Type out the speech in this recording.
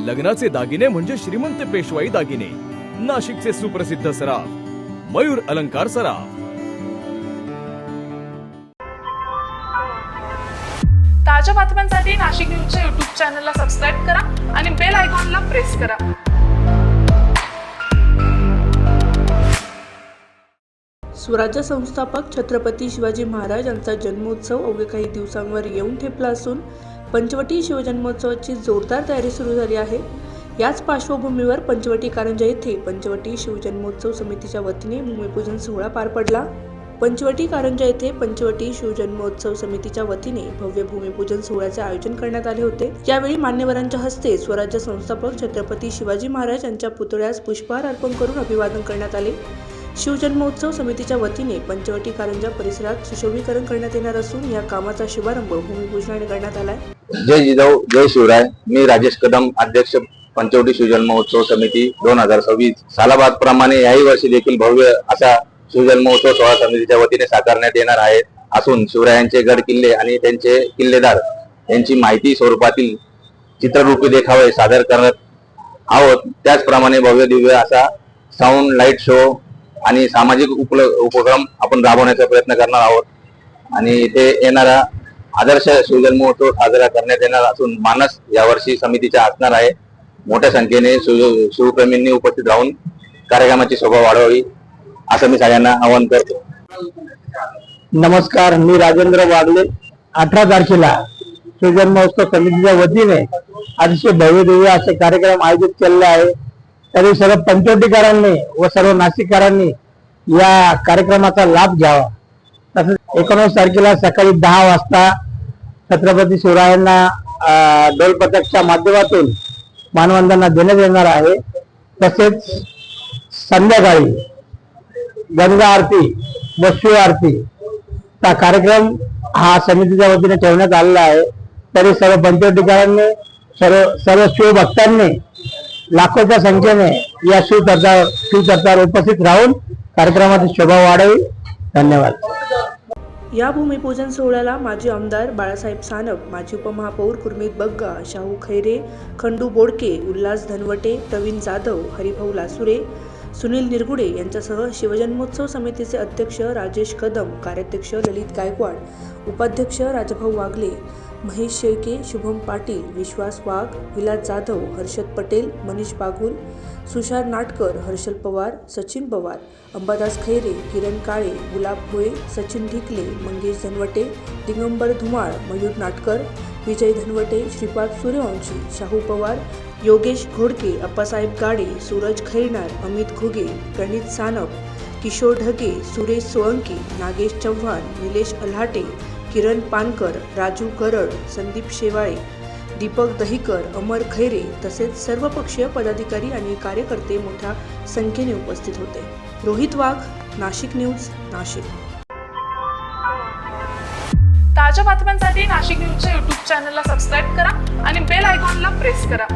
लग्नाचे दागिने म्हणजे श्रीमंत पेशवाई दागिने, नाशिकचे सुप्रसिद्ध सराफ मयूर अलंकार सराफ। ताज्या बातम्यांसाठी नाशिक न्यूजच्या YouTube चॅनलला सबस्क्राईब करा आणि बेल आयकॉनला प्रेस करा। स्वराज्य संस्थापक छत्रपती शिवाजी महाराज यांचा जन्मोत्सव अवघ्या काही दिवसांवर येऊन ठेपला असून पंचवटी शिवजन्मोत्सवाची जोरदार तयारी सुरू झाली आहे। याच पार्श्वभूमीवर पंचवटी कारंजा येथे पंचवटी शिवजन्मोत्सव समितीच्या वतीने भूमिपूजन सोहळा पार पडला। पंचवटी कारंजा येथे पंचवटी शिवजन्मोत्सव समितीच्या वतीने भव्य भूमिपूजन सोहळ्याचे आयोजन करण्यात आले होते। यावेळी मान्यवरांच्या हस्ते स्वराज्य संस्थापक छत्रपती शिवाजी महाराज यांच्या पुतळ्यास पुष्पहार अर्पण करून अभिवादन करण्यात आले। शिवजन्मोत्सव समितीच्या वतीने पंचवटी कारंजा परिसरात सुशोभीकरण करण्यात येणार असून या कामाचा शुभारंभ भूमिपूजनाने करण्यात आलाय। जय जिजाऊ जय शिवराय। मी राजेश कदम, अध्यक्ष पंचवटी शिवजन्मोत्सव समिती 2026। सालाबाद प्रमाणे याही वर्षी देखील भव्य असा शिवजन्मोत्सव सोहळा समितीच्या वतीने साकारण्यात येणार आहे असून शिवरायांचे गड किल्ले आणि त्यांचे किल्लेदार यांची माहिती स्वरूपातील चित्ररूपी देखावे सादर करत आहोत। त्याचप्रमाणे भव्य दिव्य असा साऊंड लाईट शो आणि सामाजिक उपक्रम आपण राबवण्याचा प्रयत्न करणार आहोत आणि इथे येणारा आदर्श शिवजन्मोत्सव साजरा करण्यात येणार असून मानस यावर्षी समितीच्या असणार आहे। मोठ्या संख्येने शिवप्रेमींनी उपस्थित राहून कार्यक्रमाची शोभा वाढवावी असं मी सगळ्यांना आवाहन करतो। नमस्कार, मी राजेंद्र वागले। 18 तारखेला शिवजन्मोत्सव समितीच्या वतीने अतिशय भव्य दिव्य असे कार्यक्रम आयोजित केलेले आहे। तरी सर्व पंचवटीकरांनी व सर्व नाशिककरांनी या कार्यक्रमाचा लाभ घ्यावा। तसेच 19 तारखेला सकाळी 10 वाजता छत्रपती शिवरायांना ढोल पथकच्या माध्यमातून मानवंदना देण्यात येणार आहे। तसेच संध्याकाळी गंगा आरती व शिव आरतीचा कार्यक्रम हा समितीच्या वतीने ठेवण्यात आलेला आहे। तरी सर्व पंचवटीकरांनी सर्व शिवभक्तांनी लाखोच्या संख्येने या शिवचर्चावर उपस्थित राहून कार्यक्रमाची शोभा वाढावी। धन्यवाद। या भूमिपूजन सोहळ्याला माजी आमदार बाळासाहेब सानप, माजी उपमहापौर कुर्मीत बग्गा, शाहू खैरे, खंडू बोडके, उल्हास धनवटे, प्रवीण जाधव, हरिभाऊ लासुरे, सुनील निरगुडे यांच्यासह शिवजन्मोत्सव समितीचे अध्यक्ष राजेश कदम, कार्याध्यक्ष ललित गायकवाड, उपाध्यक्ष राजाभाऊ वागले, महेश शेळके, शुभम पाटील, विश्वास वाघ, विलास जाधव, हर्षद पटेल, मनीष बागुल, सुषार नाटकर, हर्षल पवार, सचिन पवार, अंबादास खैरे, किरण काळे, गुलाब भोये, सचिन ढिकले, मंगेश धनवटे, दिगंबर धुमाळ, मयूर नाटकर, विजय धनवटे, श्रीपाद सूर्यवंशी, शाहू पवार, योगेश घोडके, अप्पासाहेब गाडे, सूरज खैरनार, अमित घुगे, प्रणित सानप, किशोर ढगे, सुरेश सोळंकी, नागेश चव्हाण, निलेश अल्हाटे, किरण पानकर, राजू करड, संदीप शेवाळे, दीपक दहिकर, अमर खैरे तसेच सर्वपक्षीय पदाधिकारी आणि कार्यकर्ते मोठ्या संख्येने उपस्थित होते। रोहित वाघ, नाशिक न्यूज, नाशिक। ताज्या बातम्यांसाठी नाशिक न्यूजच्या YouTube चॅनलला सबस्क्राईब करा आणि बेल आयकॉनला प्रेस करा।